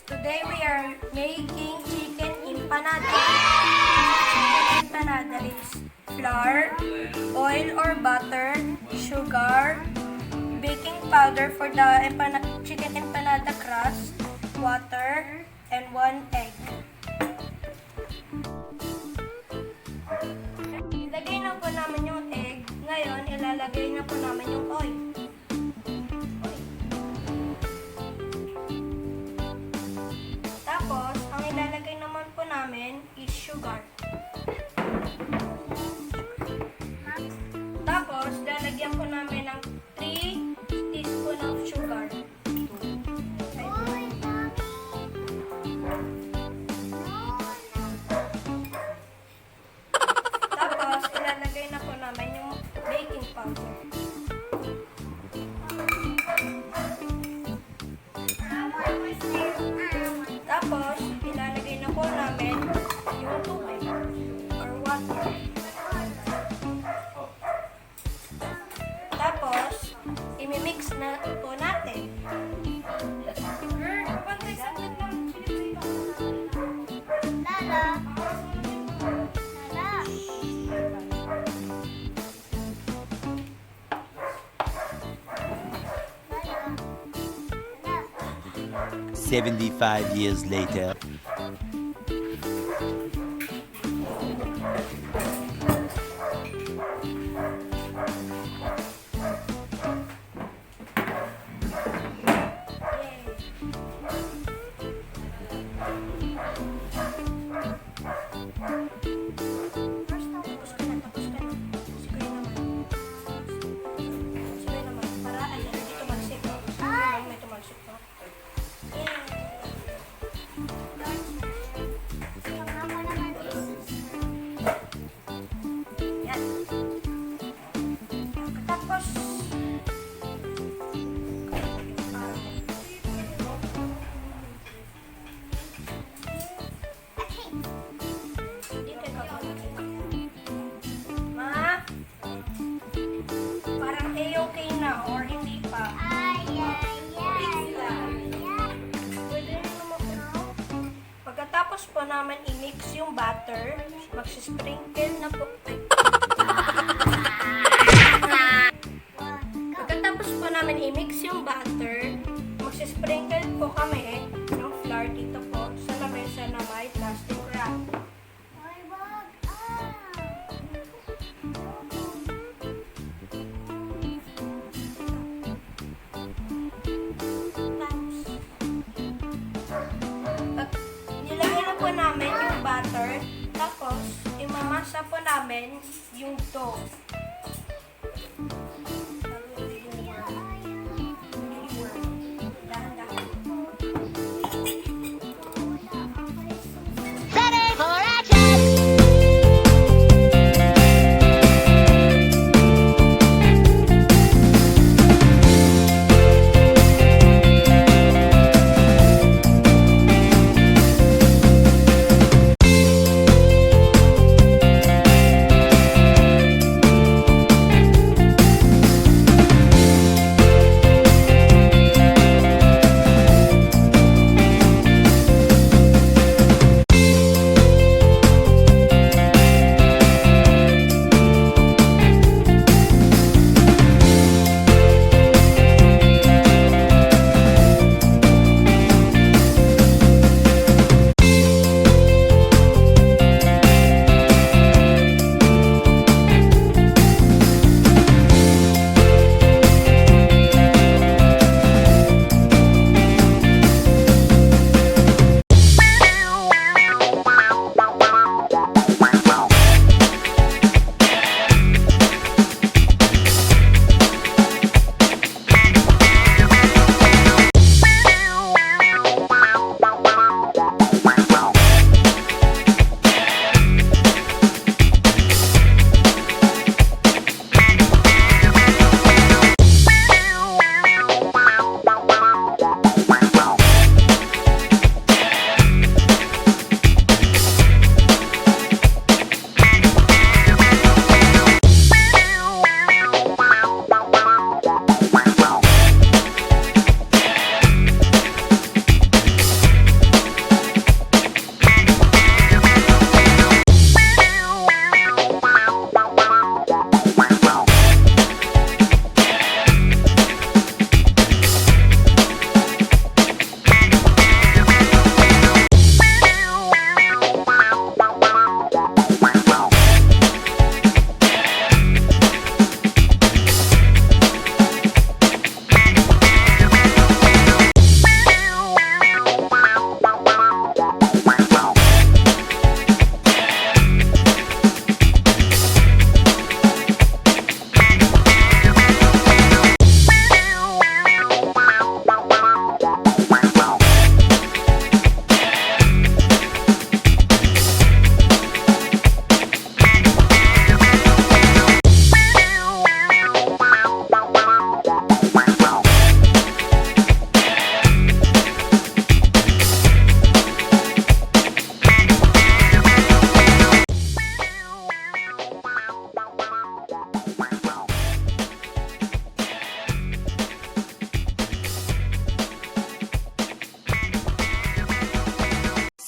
Today we are making chicken empanada. Chicken empanada is flour, oil or butter, sugar, baking powder for the chicken empanada crust, water, and 1 egg. Ilagay na po namin yung egg. Ngayon, ilalagay na po namin yung oil. Tapos, ang ilalagay naman po namin is sugar. Tapos, lalagyan po namin ng 3 teaspoon of sugar. Tapos, ilalagay na po namin yung baking powder. Tapos, ilalagay na po namin yung tubig or water. Tapos, imimix na po natin. Lala. 75 years later. Pagkatapos po namin i-mix yung butter, magsisprinkle na po. Pagkatapos po namin i-mix yung butter, magsisprinkle po kami ng flour dito po sa lamesa na may plastic wrap. Namin yung butter, tapos imamasa po namin yung dough.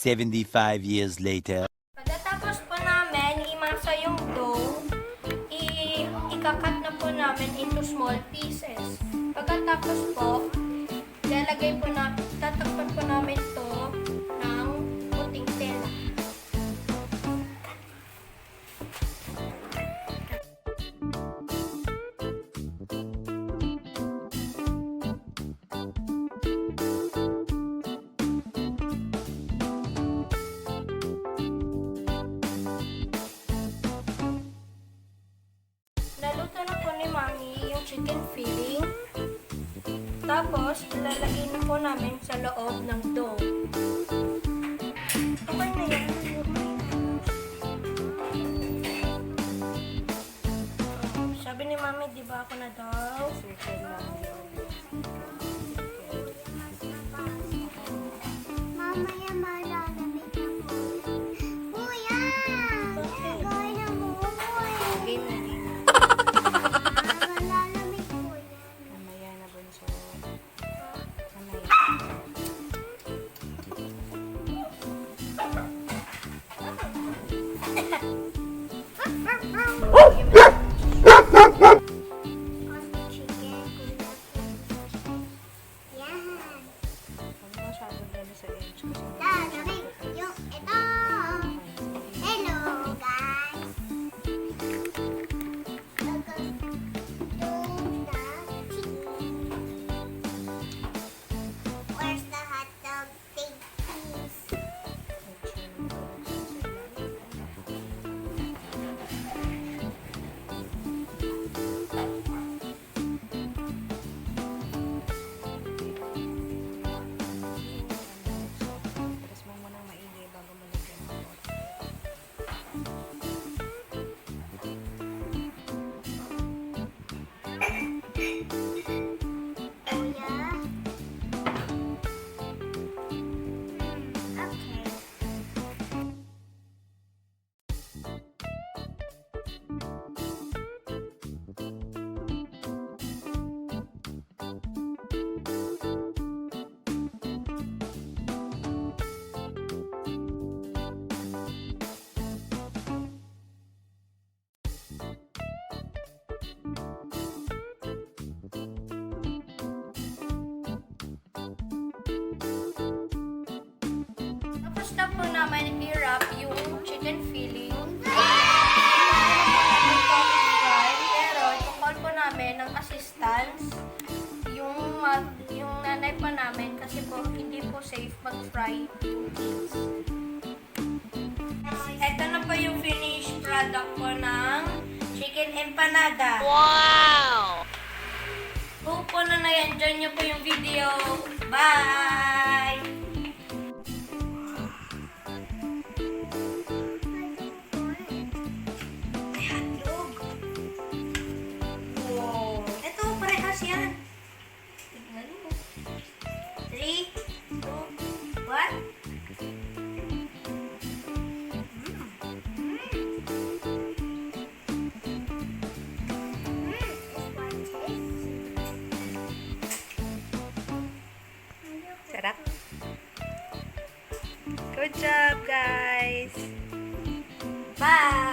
75 years later. Pagkatapos po namin imasa yung dough, ikakat na po namin into small pieces. Pagkatapos po, tatakpan po namin to ng puting tela. Naluto na po ni Mami yung chicken filling. Tapos, ilalagay na po namin sa loob ng dough. Okay na yan. Sabi ni Mami, di ba ako na daw? Mamaya malalamig na po. Kuya! Gawin na mo. Game na game. Malalamig po yan. Mamaya na bunso. Mamaya. Konting chicken, kuya. Yan. Huwag masyadong gano'n sa edge kasi Lalamig yung ito. Hello, guys. Welcome to the chicken. Where's the hot dog? Take please. Press mo muna maigi bago mo lagyan ng water. Kuya. Okay. Tapos na po namin i-wrap yung chicken filling. Pero tukol po namin ng assistance yung nanay pa namin kasi po hindi po safe mag-fry yung kids. Ito na po yung finished product po ng chicken empanada. Wow! Hope po na na-enjoy nyo po yung video. Bye! May hotdog. Wow. Ito, parehas yan. Tignan mo. 3, 2, 1. Sarap. Good job, guys! Bye!